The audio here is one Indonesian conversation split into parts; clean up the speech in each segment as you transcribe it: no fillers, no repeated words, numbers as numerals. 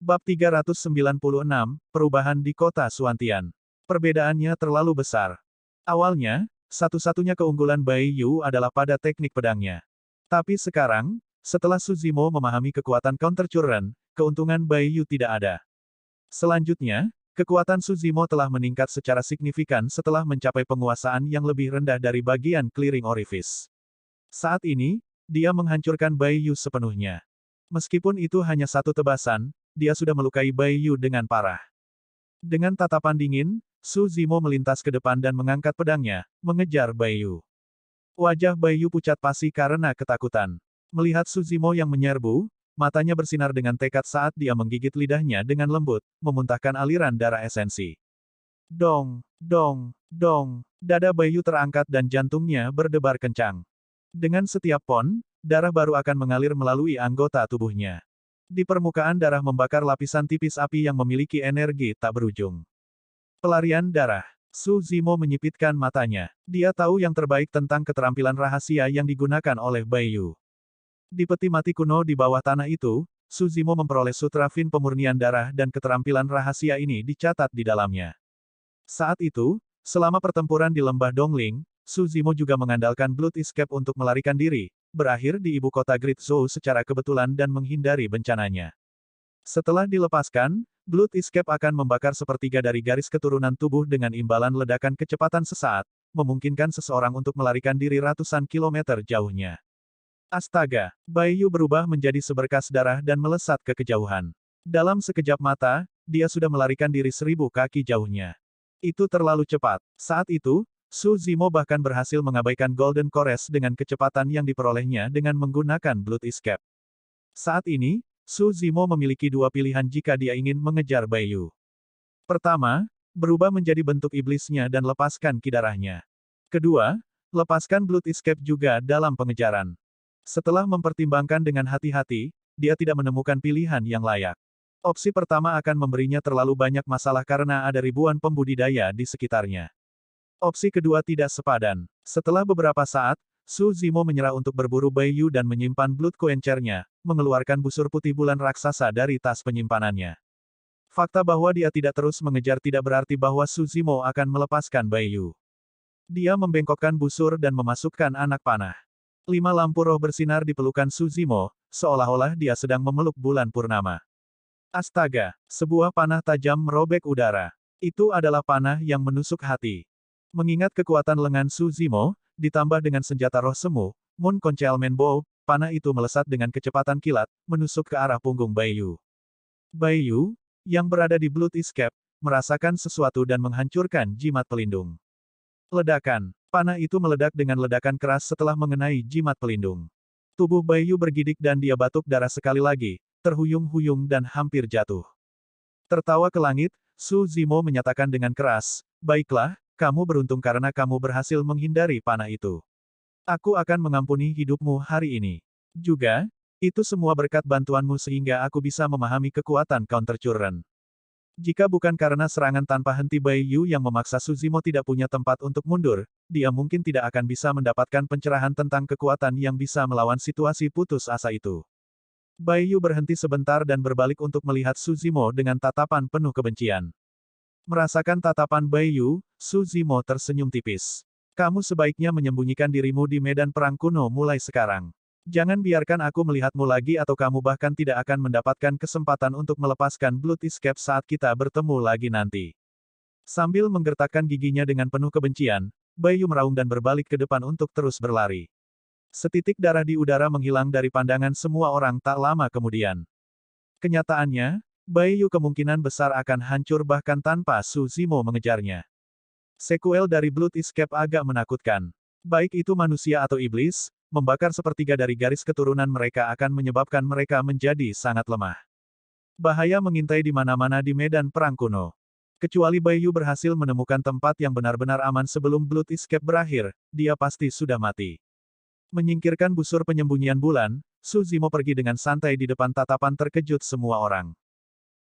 Bab 396, Perubahan di Kota Suantian. Perbedaannya terlalu besar. Awalnya, satu-satunya keunggulan Bai Yu adalah pada teknik pedangnya. Tapi sekarang, setelah Suzimo memahami kekuatan counter current, keuntungan Bai Yu tidak ada. Selanjutnya, kekuatan Suzimo telah meningkat secara signifikan setelah mencapai penguasaan yang lebih rendah dari bagian clearing orifice. Saat ini, dia menghancurkan Bai Yu sepenuhnya. Meskipun itu hanya satu tebasan, dia sudah melukai Bai Yu dengan parah. Dengan tatapan dingin, Su Zimo melintas ke depan dan mengangkat pedangnya, mengejar Bai Yu. Wajah Bai Yu pucat pasi karena ketakutan. Melihat Su Zimo yang menyerbu, matanya bersinar dengan tekad saat dia menggigit lidahnya dengan lembut, memuntahkan aliran darah esensi. Dong, dong, dong, dada Bai Yu terangkat dan jantungnya berdebar kencang. Dengan setiap pon, darah baru akan mengalir melalui anggota tubuhnya. Di permukaan darah membakar lapisan tipis api yang memiliki energi tak berujung. Pelarian darah. Su Zimo menyipitkan matanya. Dia tahu yang terbaik tentang keterampilan rahasia yang digunakan oleh Bai Yu. Di peti mati kuno di bawah tanah itu, Su Zimo memperoleh sutra Fin pemurnian darah dan keterampilan rahasia ini dicatat di dalamnya. Saat itu, selama pertempuran di lembah Dongling, Su Zimo juga mengandalkan Blood Escape untuk melarikan diri, berakhir di ibu kota Great Zhou secara kebetulan dan menghindari bencananya. Setelah dilepaskan, Blood Escape akan membakar sepertiga dari garis keturunan tubuh dengan imbalan ledakan kecepatan sesaat, memungkinkan seseorang untuk melarikan diri ratusan kilometer jauhnya. Astaga, Bai Yu berubah menjadi seberkas darah dan melesat ke kejauhan. Dalam sekejap mata, dia sudah melarikan diri 1000 kaki jauhnya. Itu terlalu cepat. Saat itu, Su Zimo bahkan berhasil mengabaikan Golden Chorus dengan kecepatan yang diperolehnya dengan menggunakan Blood Escape. Saat ini, Su Zimo memiliki dua pilihan jika dia ingin mengejar Bai Yu. Pertama, berubah menjadi bentuk iblisnya dan lepaskan ki darahnya. Kedua, lepaskan Blood Escape juga dalam pengejaran. Setelah mempertimbangkan dengan hati-hati, dia tidak menemukan pilihan yang layak. Opsi pertama akan memberinya terlalu banyak masalah karena ada ribuan pembudidaya di sekitarnya. Opsi kedua tidak sepadan. Setelah beberapa saat, Su Zimo menyerah untuk berburu Bai Yu dan menyimpan Blood Quencher-nya, mengeluarkan busur putih bulan raksasa dari tas penyimpanannya. Fakta bahwa dia tidak terus mengejar tidak berarti bahwa Su Zimo akan melepaskan Bai Yu. Dia membengkokkan busur dan memasukkan anak panah. 5 lampu roh bersinar di pelukan Su Zimo, seolah-olah dia sedang memeluk bulan purnama. Astaga, sebuah panah tajam merobek udara. Itu adalah panah yang menusuk hati. Mengingat kekuatan lengan Su Zimo, ditambah dengan senjata roh semu, Moon Concealment Bow, panah itu melesat dengan kecepatan kilat, menusuk ke arah punggung Bai Yu. Bai Yu, yang berada di Blood Escape, merasakan sesuatu dan menghancurkan jimat pelindung. Ledakan. Panah itu meledak dengan ledakan keras setelah mengenai jimat pelindung. Tubuh Bai Yu bergidik dan dia batuk darah sekali lagi, terhuyung-huyung dan hampir jatuh. Tertawa ke langit, Su Zimo menyatakan dengan keras, "Baiklah, kamu beruntung karena kamu berhasil menghindari panah itu. Aku akan mengampuni hidupmu hari ini. Juga, itu semua berkat bantuanmu sehingga aku bisa memahami kekuatan counter current. Jika bukan karena serangan tanpa henti Bai Yu yang memaksa Su Zimo tidak punya tempat untuk mundur, dia mungkin tidak akan bisa mendapatkan pencerahan tentang kekuatan yang bisa melawan situasi putus asa itu." Bai Yu berhenti sebentar dan berbalik untuk melihat Su Zimo dengan tatapan penuh kebencian. Merasakan tatapan Bai Yu, Su Zimo tersenyum tipis. "Kamu sebaiknya menyembunyikan dirimu di medan perang kuno mulai sekarang. Jangan biarkan aku melihatmu lagi atau kamu bahkan tidak akan mendapatkan kesempatan untuk melepaskan Blood Escape saat kita bertemu lagi nanti." Sambil menggertakkan giginya dengan penuh kebencian, Bai Yu meraung dan berbalik ke depan untuk terus berlari. Setitik darah di udara menghilang dari pandangan semua orang tak lama kemudian. Kenyataannya, Bai Yu kemungkinan besar akan hancur bahkan tanpa Su Zimo mengejarnya. Sekuel dari Blood Escape agak menakutkan. Baik itu manusia atau iblis, membakar sepertiga dari garis keturunan mereka akan menyebabkan mereka menjadi sangat lemah. Bahaya mengintai di mana-mana di medan perang kuno. Kecuali Bai Yu berhasil menemukan tempat yang benar-benar aman sebelum Blood Escape berakhir, dia pasti sudah mati. Menyingkirkan busur penyembunyian bulan, Su Zimo pergi dengan santai di depan tatapan terkejut semua orang.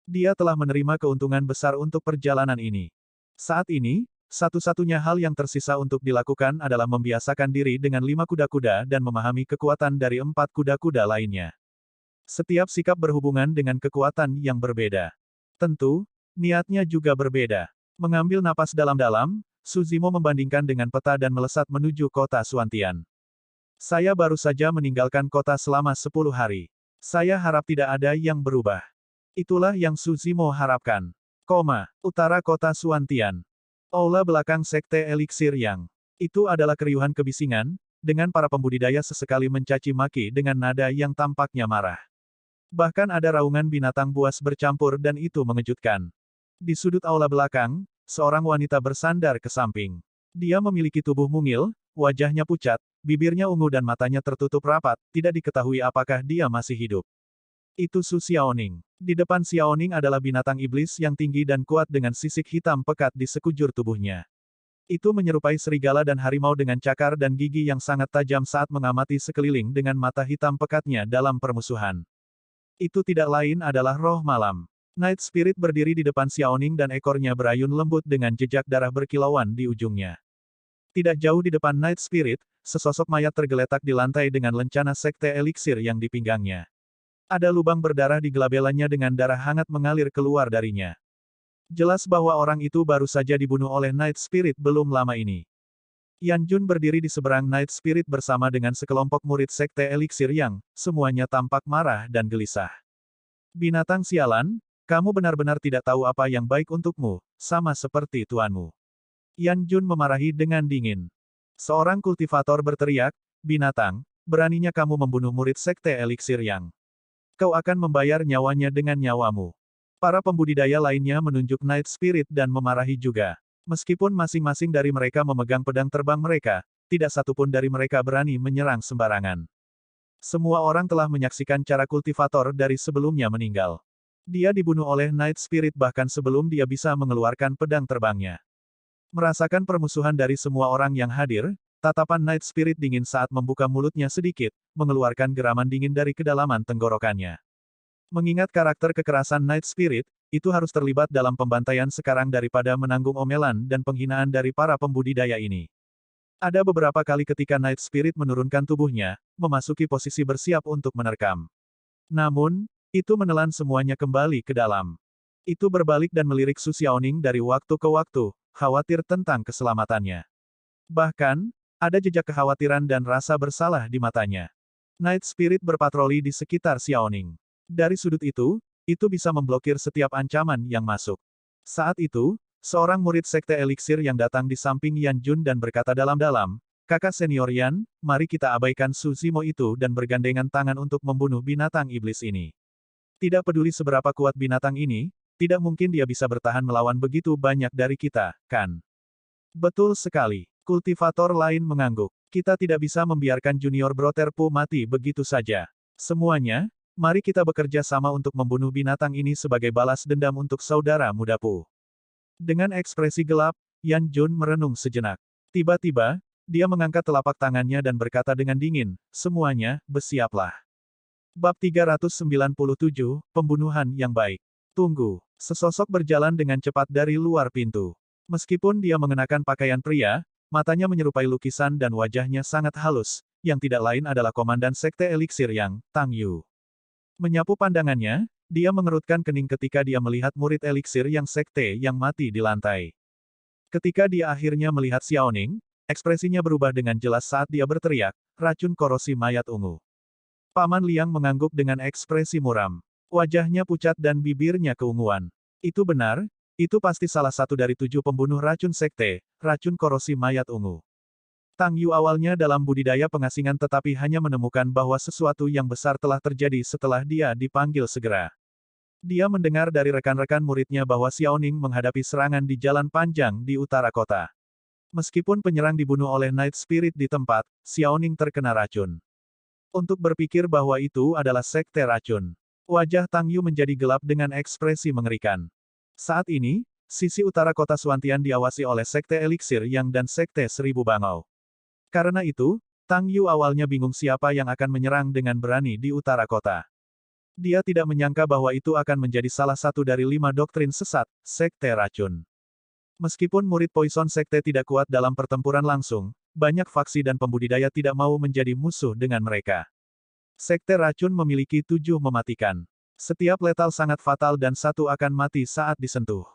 Dia telah menerima keuntungan besar untuk perjalanan ini. Saat ini, satu-satunya hal yang tersisa untuk dilakukan adalah membiasakan diri dengan 5 kuda-kuda dan memahami kekuatan dari 4 kuda-kuda lainnya. Setiap sikap berhubungan dengan kekuatan yang berbeda. Tentu, niatnya juga berbeda. Mengambil napas dalam-dalam, Suzimo membandingkan dengan peta dan melesat menuju kota Suantian. Saya baru saja meninggalkan kota selama 10 hari. Saya harap tidak ada yang berubah. Itulah yang Suzimo harapkan. Utara kota Suantian. Aula belakang Sekte Eliksir Yang. Itu adalah keriuhan kebisingan, dengan para pembudidaya sesekali mencaci maki dengan nada yang tampaknya marah. Bahkan ada raungan binatang buas bercampur dan itu mengejutkan. Di sudut aula belakang, seorang wanita bersandar ke samping. Dia memiliki tubuh mungil, wajahnya pucat, bibirnya ungu dan matanya tertutup rapat, tidak diketahui apakah dia masih hidup. Itu Su Xiaoning. Di depan Xiaoning adalah binatang iblis yang tinggi dan kuat dengan sisik hitam pekat di sekujur tubuhnya. Itu menyerupai serigala dan harimau dengan cakar dan gigi yang sangat tajam saat mengamati sekeliling dengan mata hitam pekatnya dalam permusuhan. Itu tidak lain adalah roh malam. Night Spirit berdiri di depan Xiaoning dan ekornya berayun lembut dengan jejak darah berkilauan di ujungnya. Tidak jauh di depan Night Spirit, sesosok mayat tergeletak di lantai dengan lencana sekte eliksir yang di pinggangnya. Ada lubang berdarah di gelabelannya dengan darah hangat mengalir keluar darinya. Jelas bahwa orang itu baru saja dibunuh oleh Night Spirit belum lama ini. Yan Jun berdiri di seberang Night Spirit bersama dengan sekelompok murid Sekte Eliksir Yang, semuanya tampak marah dan gelisah. Binatang sialan, kamu benar-benar tidak tahu apa yang baik untukmu, sama seperti tuanmu. Yan Jun memarahi dengan dingin. Seorang kultivator berteriak, binatang, beraninya kamu membunuh murid Sekte Eliksir Yang. Kau akan membayar nyawanya dengan nyawamu. Para pembudidaya lainnya menunjuk Night Spirit dan memarahi juga. Meskipun masing-masing dari mereka memegang pedang terbang mereka, tidak satupun dari mereka berani menyerang sembarangan. Semua orang telah menyaksikan cara kultivator dari sebelumnya meninggal. Dia dibunuh oleh Night Spirit bahkan sebelum dia bisa mengeluarkan pedang terbangnya. Merasakan permusuhan dari semua orang yang hadir, tatapan Night Spirit dingin saat membuka mulutnya sedikit, mengeluarkan geraman dingin dari kedalaman tenggorokannya. Mengingat karakter kekerasan Night Spirit, itu harus terlibat dalam pembantaian sekarang daripada menanggung omelan dan penghinaan dari para pembudidaya ini. Ada beberapa kali ketika Night Spirit menurunkan tubuhnya, memasuki posisi bersiap untuk menerkam. Namun, itu menelan semuanya kembali ke dalam. Itu berbalik dan melirik Su Xiaoning dari waktu ke waktu, khawatir tentang keselamatannya. Bahkan, ada jejak kekhawatiran dan rasa bersalah di matanya. Night Spirit berpatroli di sekitar Xiaoning. Dari sudut itu bisa memblokir setiap ancaman yang masuk. Saat itu, seorang murid Sekte Eliksir yang datang di samping Yan Jun dan berkata dalam-dalam, kakak senior Yan, mari kita abaikan Suzimo itu dan bergandengan tangan untuk membunuh binatang iblis ini. Tidak peduli seberapa kuat binatang ini, tidak mungkin dia bisa bertahan melawan begitu banyak dari kita, kan? Betul sekali. Kultivator lain mengangguk. Kita tidak bisa membiarkan Junior Brother Pu mati begitu saja. Semuanya, mari kita bekerja sama untuk membunuh binatang ini sebagai balas dendam untuk saudara muda Pu. Dengan ekspresi gelap, Yan Jun merenung sejenak. Tiba-tiba, dia mengangkat telapak tangannya dan berkata dengan dingin, semuanya, bersiaplah. Bab 397, Pembunuhan yang Baik. Tunggu. Sesosok berjalan dengan cepat dari luar pintu. Meskipun dia mengenakan pakaian pria, matanya menyerupai lukisan dan wajahnya sangat halus, yang tidak lain adalah komandan Sekte Eliksir Yang, Tang Yu. Menyapu pandangannya, dia mengerutkan kening ketika dia melihat murid eliksir yang sekte yang mati di lantai. Ketika dia akhirnya melihat Xiaoning, ekspresinya berubah dengan jelas saat dia berteriak, racun korosi mayat ungu. Paman Liang mengangguk dengan ekspresi muram. Wajahnya pucat dan bibirnya keunguan. Itu benar, itu pasti salah satu dari 7 pembunuh racun sekte, racun korosi mayat ungu. Tang Yu awalnya dalam budidaya pengasingan tetapi hanya menemukan bahwa sesuatu yang besar telah terjadi setelah dia dipanggil segera. Dia mendengar dari rekan-rekan muridnya bahwa Xiaoning menghadapi serangan di jalan panjang di utara kota. Meskipun penyerang dibunuh oleh Night Spirit di tempat, Xiaoning terkena racun. Untuk berpikir bahwa itu adalah sekte racun. Wajah Tang Yu menjadi gelap dengan ekspresi mengerikan. Saat ini, sisi utara kota Suantian diawasi oleh Sekte Eliksir Yang dan Sekte Seribu Bangau. Karena itu, Tang Yu awalnya bingung siapa yang akan menyerang dengan berani di utara kota. Dia tidak menyangka bahwa itu akan menjadi salah satu dari 5 doktrin sesat, Sekte Racun. Meskipun murid Poison Sekte tidak kuat dalam pertempuran langsung, banyak faksi dan pembudidaya tidak mau menjadi musuh dengan mereka. Sekte racun memiliki 7 mematikan. Setiap letal sangat fatal dan satu akan mati saat disentuh.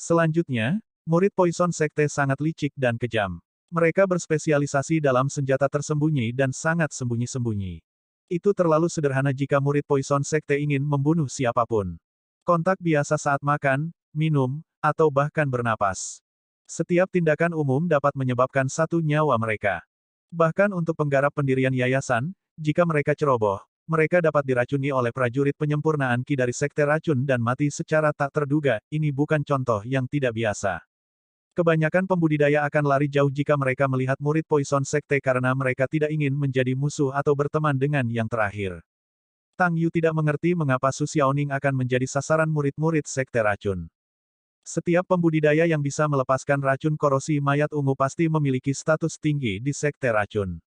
Selanjutnya, murid Poison Sekte sangat licik dan kejam. Mereka berspesialisasi dalam senjata tersembunyi dan sangat sembunyi-sembunyi. Itu terlalu sederhana jika murid Poison Sekte ingin membunuh siapapun. Kontak biasa saat makan, minum, atau bahkan bernapas. Setiap tindakan umum dapat menyebabkan satu nyawa mereka. Bahkan untuk penggarap pendirian yayasan, jika mereka ceroboh, mereka dapat diracuni oleh prajurit penyempurnaan Ki dari Sekte Racun dan mati secara tak terduga. Ini bukan contoh yang tidak biasa. Kebanyakan pembudidaya akan lari jauh jika mereka melihat murid Poison Sekte karena mereka tidak ingin menjadi musuh atau berteman dengan yang terakhir. Tang Yu tidak mengerti mengapa Su Xiaoning akan menjadi sasaran murid-murid Sekte Racun. Setiap pembudidaya yang bisa melepaskan racun korosi mayat ungu pasti memiliki status tinggi di Sekte Racun.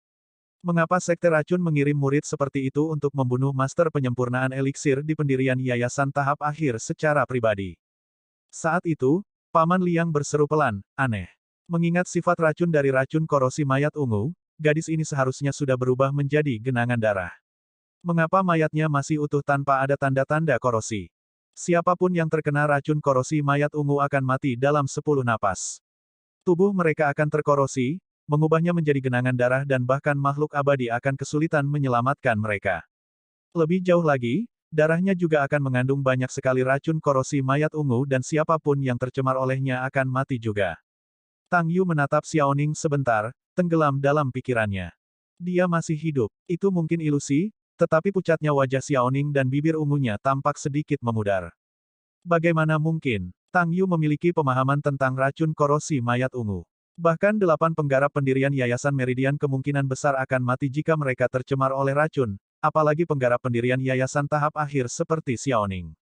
Mengapa Sekte Racun mengirim murid seperti itu untuk membunuh master penyempurnaan eliksir di pendirian yayasan tahap akhir secara pribadi? Saat itu, Paman Liang berseru pelan, aneh. Mengingat sifat racun dari racun korosi mayat ungu, gadis ini seharusnya sudah berubah menjadi genangan darah. Mengapa mayatnya masih utuh tanpa ada tanda-tanda korosi? Siapapun yang terkena racun korosi mayat ungu akan mati dalam 10 napas. Tubuh mereka akan terkorosi, mengubahnya menjadi genangan darah dan bahkan makhluk abadi akan kesulitan menyelamatkan mereka. Lebih jauh lagi, darahnya juga akan mengandung banyak sekali racun korosi mayat ungu dan siapapun yang tercemar olehnya akan mati juga. Tang Yu menatap Xiaoning sebentar, tenggelam dalam pikirannya. Dia masih hidup, itu mungkin ilusi, tetapi pucatnya wajah Xiaoning dan bibir ungunya tampak sedikit memudar. Bagaimana mungkin? Tang Yu memiliki pemahaman tentang racun korosi mayat ungu. Bahkan 8 penggarap pendirian Yayasan Meridian kemungkinan besar akan mati jika mereka tercemar oleh racun, apalagi penggarap pendirian yayasan tahap akhir seperti Xiaoning.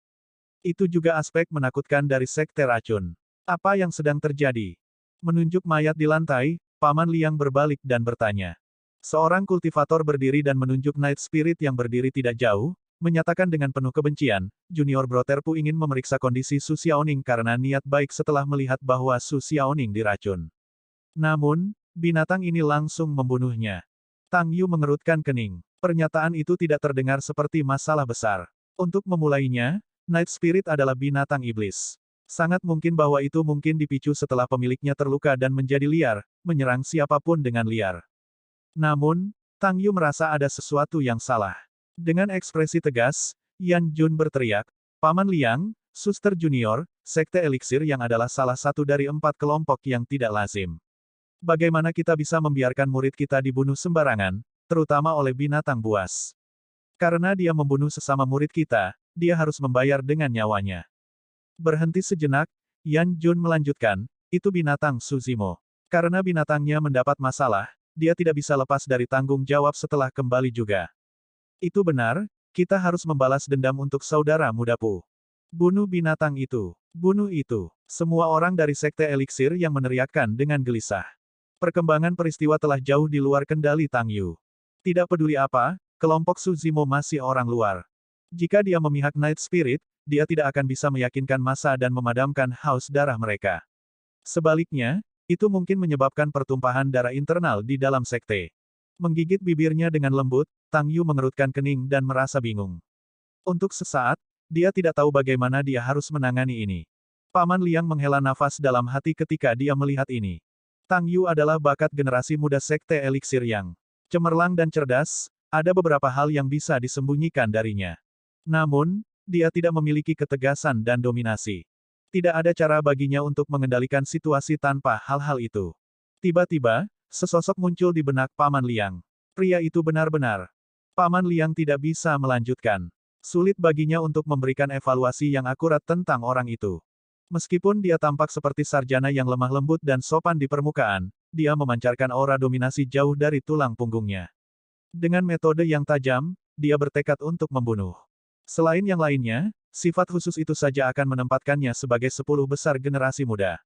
Itu juga aspek menakutkan dari Sekte Racun. Apa yang sedang terjadi? Menunjuk mayat di lantai, Paman Liang berbalik dan bertanya. Seorang kultivator berdiri dan menunjuk Night Spirit yang berdiri tidak jauh, menyatakan dengan penuh kebencian, Junior Broterpu ingin memeriksa kondisi Su Xiaoning karena niat baik setelah melihat bahwa Su Xiaoning diracun. Namun, binatang ini langsung membunuhnya. Tang Yu mengerutkan kening. Pernyataan itu tidak terdengar seperti masalah besar. Untuk memulainya, Night Spirit adalah binatang iblis. Sangat mungkin bahwa itu mungkin dipicu setelah pemiliknya terluka dan menjadi liar, menyerang siapapun dengan liar. Namun, Tang Yu merasa ada sesuatu yang salah. Dengan ekspresi tegas, Yan Jun berteriak, Paman Liang, Suster Junior, Sekte Eliksir yang adalah salah satu dari 4 kelompok yang tidak lazim. Bagaimana kita bisa membiarkan murid kita dibunuh sembarangan, terutama oleh binatang buas? Karena dia membunuh sesama murid kita, dia harus membayar dengan nyawanya. Berhenti sejenak, Yan Jun melanjutkan, itu binatang Suzimo. Karena binatangnya mendapat masalah, dia tidak bisa lepas dari tanggung jawab setelah kembali juga. Itu benar, kita harus membalas dendam untuk saudara mudaku. Bunuh binatang itu. Bunuh itu. Semua orang dari Sekte Eliksir yang meneriakkan dengan gelisah. Perkembangan peristiwa telah jauh di luar kendali Tang Yu. Tidak peduli apa, kelompok Suzimo masih orang luar. Jika dia memihak Night Spirit, dia tidak akan bisa meyakinkan massa dan memadamkan haus darah mereka. Sebaliknya, itu mungkin menyebabkan pertumpahan darah internal di dalam sekte. Menggigit bibirnya dengan lembut, Tang Yu mengerutkan kening dan merasa bingung. Untuk sesaat, dia tidak tahu bagaimana dia harus menangani ini. Paman Liang menghela nafas dalam hati ketika dia melihat ini. Tang Yu adalah bakat generasi muda Sekte Eliksir yang cemerlang dan cerdas, ada beberapa hal yang bisa disembunyikan darinya. Namun, dia tidak memiliki ketegasan dan dominasi. Tidak ada cara baginya untuk mengendalikan situasi tanpa hal-hal itu. Tiba-tiba, sesosok muncul di benak Paman Liang. Pria itu benar-benar. Paman Liang tidak bisa melanjutkan. Sulit baginya untuk memberikan evaluasi yang akurat tentang orang itu. Meskipun dia tampak seperti sarjana yang lemah lembut dan sopan di permukaan, dia memancarkan aura dominasi jauh dari tulang punggungnya. Dengan metode yang tajam, dia bertekad untuk membunuh. Selain yang lainnya, sifat khusus itu saja akan menempatkannya sebagai 10 besar generasi muda.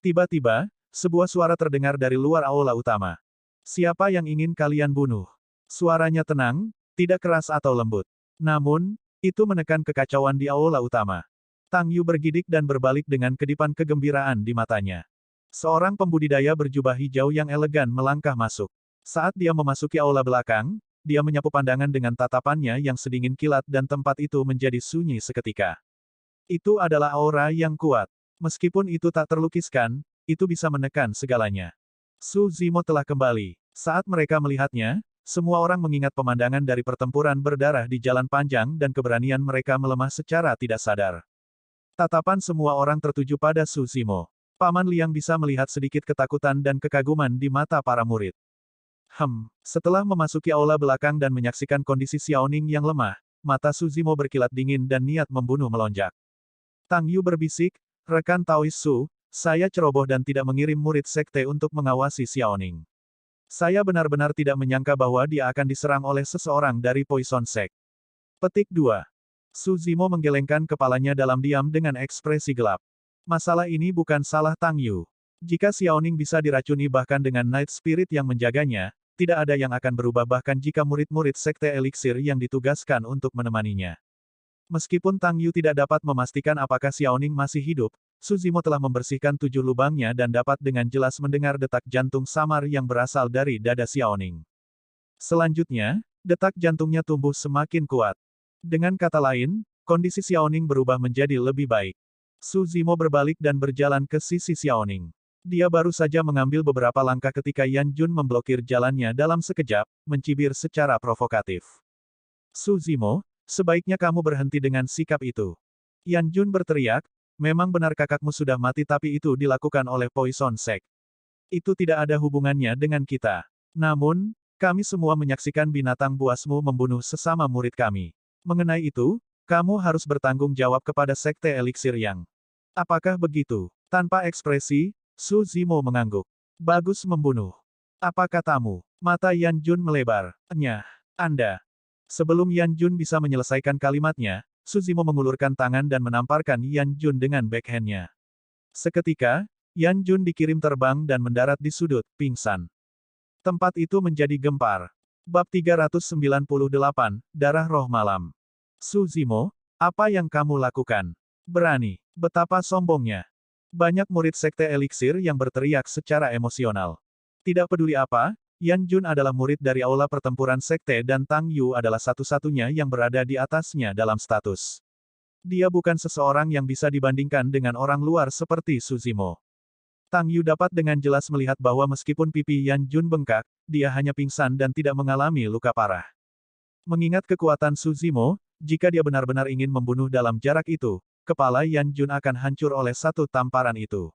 Tiba-tiba, sebuah suara terdengar dari luar aula utama. Siapa yang ingin kalian bunuh? Suaranya tenang, tidak keras atau lembut. Namun, itu menekan kekacauan di aula utama. Tang Yu bergidik dan berbalik dengan kedipan kegembiraan di matanya. Seorang pembudidaya berjubah hijau yang elegan melangkah masuk. Saat dia memasuki aula belakang, dia menyapu pandangan dengan tatapannya yang sedingin kilat dan tempat itu menjadi sunyi seketika. Itu adalah aura yang kuat. Meskipun itu tak terlukiskan, itu bisa menekan segalanya. Su Zimo telah kembali. Saat mereka melihatnya, semua orang mengingat pemandangan dari pertempuran berdarah di jalan panjang dan keberanian mereka melemah secara tidak sadar. Tatapan semua orang tertuju pada Su Zimo. Paman Liang bisa melihat sedikit ketakutan dan kekaguman di mata para murid. Setelah memasuki aula belakang dan menyaksikan kondisi Xiaoning yang lemah, mata Su Zimo berkilat dingin dan niat membunuh melonjak. Tang Yu berbisik, rekan Taois Su, saya ceroboh dan tidak mengirim murid sekte untuk mengawasi Xiaoning. Saya benar-benar tidak menyangka bahwa dia akan diserang oleh seseorang dari Poison Sect. Petik 2. Su Zimo menggelengkan kepalanya dalam diam dengan ekspresi gelap. Masalah ini bukan salah Tang Yu. Jika Xiaoning bisa diracuni bahkan dengan Night Spirit yang menjaganya, tidak ada yang akan berubah bahkan jika murid-murid sekte eliksir yang ditugaskan untuk menemaninya. Meskipun Tang Yu tidak dapat memastikan apakah Xiaoning masih hidup, Su Zimo telah membersihkan 7 lubangnya dan dapat dengan jelas mendengar detak jantung samar yang berasal dari dada Xiaoning. Selanjutnya, detak jantungnya tumbuh semakin kuat. Dengan kata lain, kondisi Xiaoning berubah menjadi lebih baik. Su Zimo berbalik dan berjalan ke sisi Xiaoning. Dia baru saja mengambil beberapa langkah ketika Yan Jun memblokir jalannya dalam sekejap, mencibir secara provokatif. Su Zimo, sebaiknya kamu berhenti dengan sikap itu. Yan Jun berteriak, memang benar kakakmu sudah mati tapi itu dilakukan oleh Poison Sect. Itu tidak ada hubungannya dengan kita. Namun, kami semua menyaksikan binatang buasmu membunuh sesama murid kami. Mengenai itu, kamu harus bertanggung jawab kepada Sekte Eliksir Yang. Apakah begitu? Tanpa ekspresi, Su Zimo mengangguk. Bagus membunuh. Apa katamu? Mata Yan Jun melebar. Nyah, Anda. Sebelum Yan Jun bisa menyelesaikan kalimatnya, Su Zimo mengulurkan tangan dan menamparkan Yan Jun dengan backhand-nya. Seketika, Yan Jun dikirim terbang dan mendarat di sudut, pingsan. Tempat itu menjadi gempar. Bab 398, Darah Roh Malam. Su Zimo, apa yang kamu lakukan? Berani. Betapa sombongnya. Banyak murid sekte eliksir yang berteriak secara emosional. Tidak peduli apa, Yan Jun adalah murid dari aula pertempuran sekte dan Tang Yu adalah satu-satunya yang berada di atasnya dalam status. Dia bukan seseorang yang bisa dibandingkan dengan orang luar seperti Su Zimo. Tang Yu dapat dengan jelas melihat bahwa meskipun pipi Yan Jun bengkak, dia hanya pingsan dan tidak mengalami luka parah. Mengingat kekuatan Su Zimo, jika dia benar-benar ingin membunuh dalam jarak itu, kepala Yan Jun akan hancur oleh satu tamparan itu.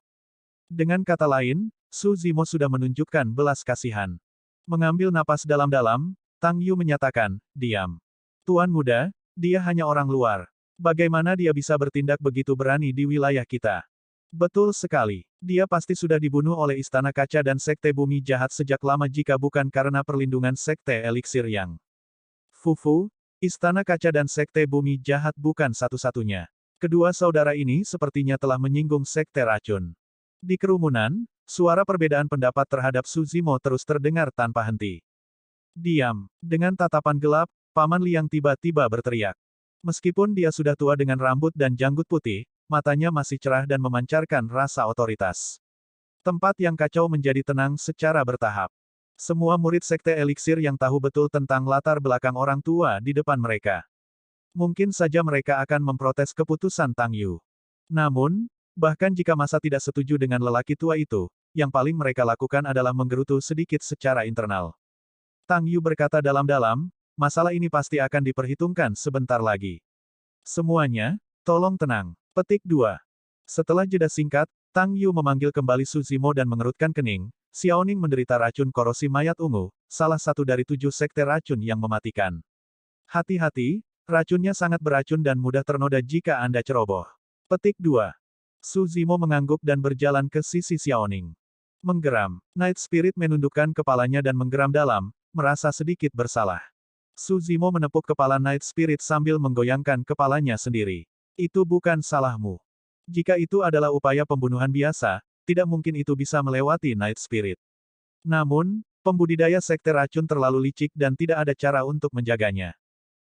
Dengan kata lain, Su Zimo sudah menunjukkan belas kasihan. Mengambil napas dalam-dalam, Tang Yu menyatakan, diam. Tuan muda, dia hanya orang luar. Bagaimana dia bisa bertindak begitu berani di wilayah kita? Betul sekali. Dia pasti sudah dibunuh oleh Istana Kaca dan Sekte Bumi Jahat sejak lama jika bukan karena perlindungan Sekte Eliksir Yang. Fufu, Istana Kaca dan Sekte Bumi Jahat bukan satu-satunya. Kedua saudara ini sepertinya telah menyinggung Sekte Racun. Di kerumunan, suara perbedaan pendapat terhadap Su Zimo terus terdengar tanpa henti. Diam. Dengan tatapan gelap, Paman Liang tiba-tiba berteriak. Meskipun dia sudah tua dengan rambut dan janggut putih, matanya masih cerah dan memancarkan rasa otoritas. Tempat yang kacau menjadi tenang secara bertahap. Semua murid Sekte Eliksir yang tahu betul tentang latar belakang orang tua di depan mereka. Mungkin saja mereka akan memprotes keputusan Tang Yu. Namun, bahkan jika masa tidak setuju dengan lelaki tua itu, yang paling mereka lakukan adalah menggerutu sedikit secara internal. Tang Yu berkata dalam-dalam, masalah ini pasti akan diperhitungkan sebentar lagi. Semuanya, tolong tenang. Petik 2. Setelah jeda singkat, Tang Yu memanggil kembali Su Zimo dan mengerutkan kening. Xiaoning menderita racun korosi mayat ungu, salah satu dari 7 sekte racun yang mematikan. Hati-hati, racunnya sangat beracun dan mudah ternoda jika Anda ceroboh. Petik 2. Su Zimo mengangguk dan berjalan ke sisi Xiaoning. Menggeram. Night Spirit menundukkan kepalanya dan menggeram dalam, merasa sedikit bersalah. Su Zimo menepuk kepala Night Spirit sambil menggoyangkan kepalanya sendiri. Itu bukan salahmu. Jika itu adalah upaya pembunuhan biasa, tidak mungkin itu bisa melewati Night Spirit. Namun, pembudidaya sekte racun terlalu licik dan tidak ada cara untuk menjaganya.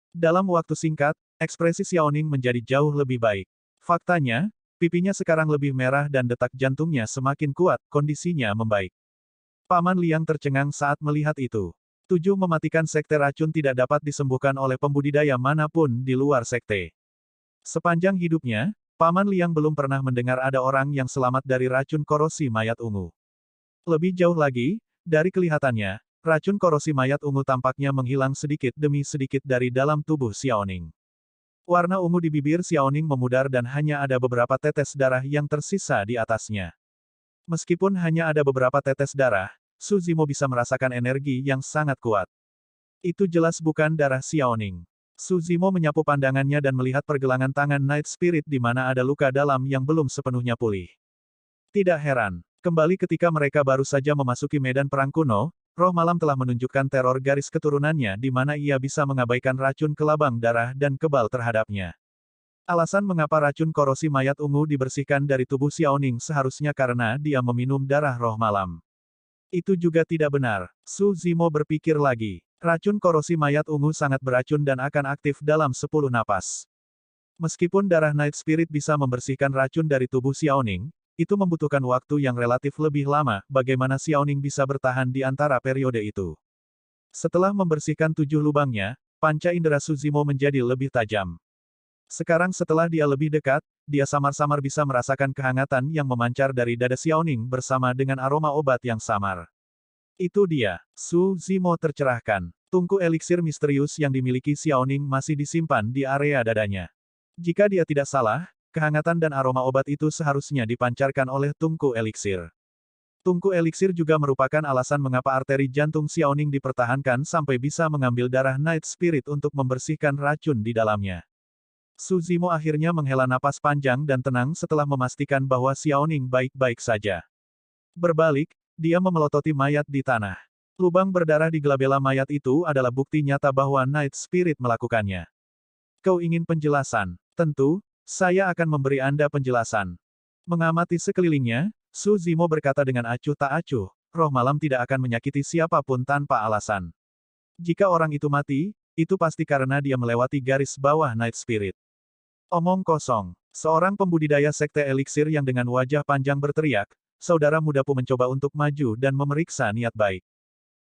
Dalam waktu singkat, ekspresi Xiaoning menjadi jauh lebih baik. Faktanya, pipinya sekarang lebih merah dan detak jantungnya semakin kuat, kondisinya membaik. Paman Liang tercengang saat melihat itu. 7. Mematikan sekte racun tidak dapat disembuhkan oleh pembudidaya manapun di luar sekte. Sepanjang hidupnya, Paman Liang belum pernah mendengar ada orang yang selamat dari racun korosi mayat ungu. Lebih jauh lagi, dari kelihatannya, racun korosi mayat ungu tampaknya menghilang sedikit demi sedikit dari dalam tubuh Xiaoning. Warna ungu di bibir Xiaoning memudar dan hanya ada beberapa tetes darah yang tersisa di atasnya. Meskipun hanya ada beberapa tetes darah, Su Zimo bisa merasakan energi yang sangat kuat. Itu jelas bukan darah Xiaoning. Su Zimo menyapu pandangannya dan melihat pergelangan tangan Night Spirit di mana ada luka dalam yang belum sepenuhnya pulih. Tidak heran, kembali ketika mereka baru saja memasuki medan perang kuno, Roh Malam telah menunjukkan teror garis keturunannya di mana ia bisa mengabaikan racun kelabang darah dan kebal terhadapnya. Alasan mengapa racun korosi mayat ungu dibersihkan dari tubuh Xiaoning seharusnya karena dia meminum darah Roh Malam. Itu juga tidak benar, Su Zimo berpikir lagi. Racun korosi mayat ungu sangat beracun dan akan aktif dalam 10 napas. Meskipun darah Night Spirit bisa membersihkan racun dari tubuh Xiaoning, itu membutuhkan waktu yang relatif lebih lama, bagaimana Xiaoning bisa bertahan di antara periode itu. Setelah membersihkan 7 lubangnya, panca indera Su Zimo menjadi lebih tajam. Sekarang setelah dia lebih dekat, dia samar-samar bisa merasakan kehangatan yang memancar dari dada Xiaoning bersama dengan aroma obat yang samar. Itu dia, Su Zimo tercerahkan. Tungku eliksir misterius yang dimiliki Xiaoning masih disimpan di area dadanya. Jika dia tidak salah, kehangatan dan aroma obat itu seharusnya dipancarkan oleh tungku eliksir. Tungku eliksir juga merupakan alasan mengapa arteri jantung Xiaoning dipertahankan sampai bisa mengambil darah Night Spirit untuk membersihkan racun di dalamnya. Su Zimo akhirnya menghela napas panjang dan tenang setelah memastikan bahwa Xiaoning baik-baik saja. Berbalik, dia memelototi mayat di tanah. Lubang berdarah di glabella mayat itu adalah bukti nyata bahwa Night Spirit melakukannya. Kau ingin penjelasan? Tentu, saya akan memberi Anda penjelasan. Mengamati sekelilingnya, Su Zimo berkata dengan acuh tak acuh, roh malam tidak akan menyakiti siapapun tanpa alasan. Jika orang itu mati, itu pasti karena dia melewati garis bawah Night Spirit. Omong kosong. Seorang pembudidaya sekte eliksir yang dengan wajah panjang berteriak, saudara mudaku mencoba untuk maju dan memeriksa niat baik.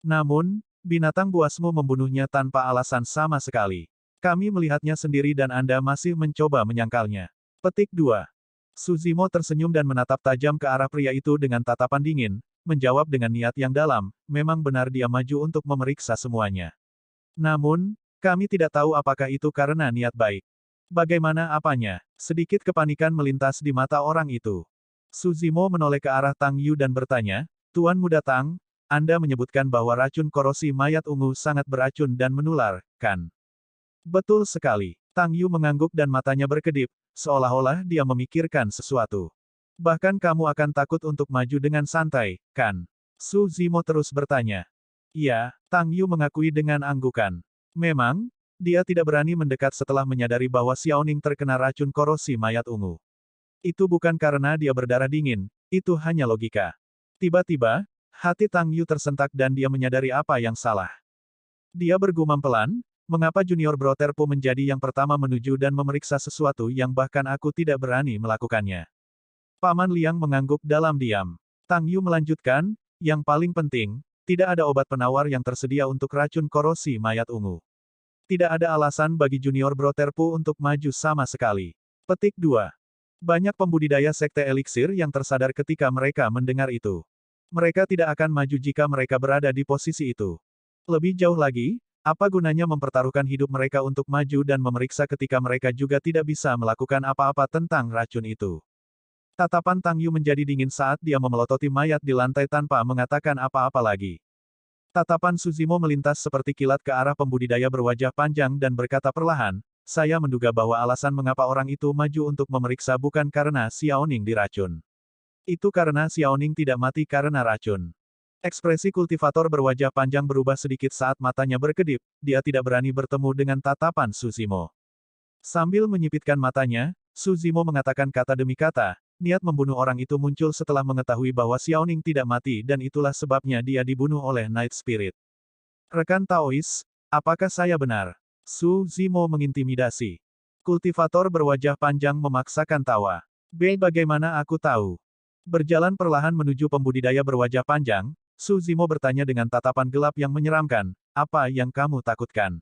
Namun, binatang buasmu membunuhnya tanpa alasan sama sekali. Kami melihatnya sendiri dan Anda masih mencoba menyangkalnya. Petik 2. Su Zimo tersenyum dan menatap tajam ke arah pria itu dengan tatapan dingin, menjawab dengan niat yang dalam, memang benar dia maju untuk memeriksa semuanya. Namun, kami tidak tahu apakah itu karena niat baik. Bagaimana apanya? Sedikit kepanikan melintas di mata orang itu. Su Zimo menoleh ke arah Tang Yu dan bertanya, Tuan Muda Tang, Anda menyebutkan bahwa racun korosi mayat ungu sangat beracun dan menular, kan? Betul sekali. Tang Yu mengangguk dan matanya berkedip, seolah-olah dia memikirkan sesuatu. Bahkan kamu akan takut untuk maju dengan santai, kan? Su Zimo terus bertanya. Iya, Tang Yu mengakui dengan anggukan. Memang, dia tidak berani mendekat setelah menyadari bahwa Xiaoning terkena racun korosi mayat ungu. Itu bukan karena dia berdarah dingin, itu hanya logika. Tiba-tiba, hati Tang Yu tersentak dan dia menyadari apa yang salah. Dia bergumam pelan, mengapa Junior Brotherpu menjadi yang pertama menuju dan memeriksa sesuatu yang bahkan aku tidak berani melakukannya. Paman Liang mengangguk dalam diam. Tang Yu melanjutkan, yang paling penting, tidak ada obat penawar yang tersedia untuk racun korosi mayat ungu. Tidak ada alasan bagi Junior Brotherpu untuk maju sama sekali. Petik 2. Banyak pembudidaya sekte eliksir yang tersadar ketika mereka mendengar itu. Mereka tidak akan maju jika mereka berada di posisi itu. Lebih jauh lagi, apa gunanya mempertaruhkan hidup mereka untuk maju dan memeriksa ketika mereka juga tidak bisa melakukan apa-apa tentang racun itu. Tatapan Tang Yu menjadi dingin saat dia memelototi mayat di lantai tanpa mengatakan apa-apa lagi. Tatapan Su Zimo melintas seperti kilat ke arah pembudidaya berwajah panjang dan berkata perlahan, saya menduga bahwa alasan mengapa orang itu maju untuk memeriksa bukan karena Xiaoning diracun. Itu karena Xiaoning tidak mati karena racun. Ekspresi kultivator berwajah panjang berubah sedikit saat matanya berkedip, dia tidak berani bertemu dengan tatapan Su Zimo. Sambil menyipitkan matanya, Su Zimo mengatakan kata demi kata, niat membunuh orang itu muncul setelah mengetahui bahwa Xiaoning tidak mati dan itulah sebabnya dia dibunuh oleh Night Spirit. Rekan Taois, apakah saya benar? Su Zimo mengintimidasi. Kultivator berwajah panjang memaksakan tawa. Bagaimana aku tahu? Berjalan perlahan menuju pembudidaya berwajah panjang, Su Zimo bertanya dengan tatapan gelap yang menyeramkan, apa yang kamu takutkan?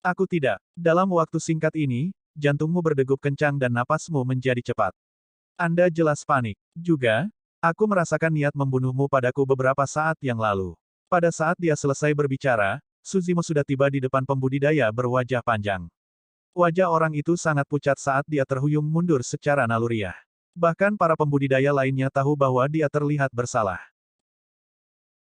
Aku tidak. Dalam waktu singkat ini, jantungmu berdegup kencang dan napasmu menjadi cepat. Anda jelas panik. Juga, aku merasakan niat membunuhmu padaku beberapa saat yang lalu. Pada saat dia selesai berbicara, Suzimo sudah tiba di depan pembudidaya berwajah panjang. Wajah orang itu sangat pucat saat dia terhuyung mundur secara naluriah. Bahkan para pembudidaya lainnya tahu bahwa dia terlihat bersalah.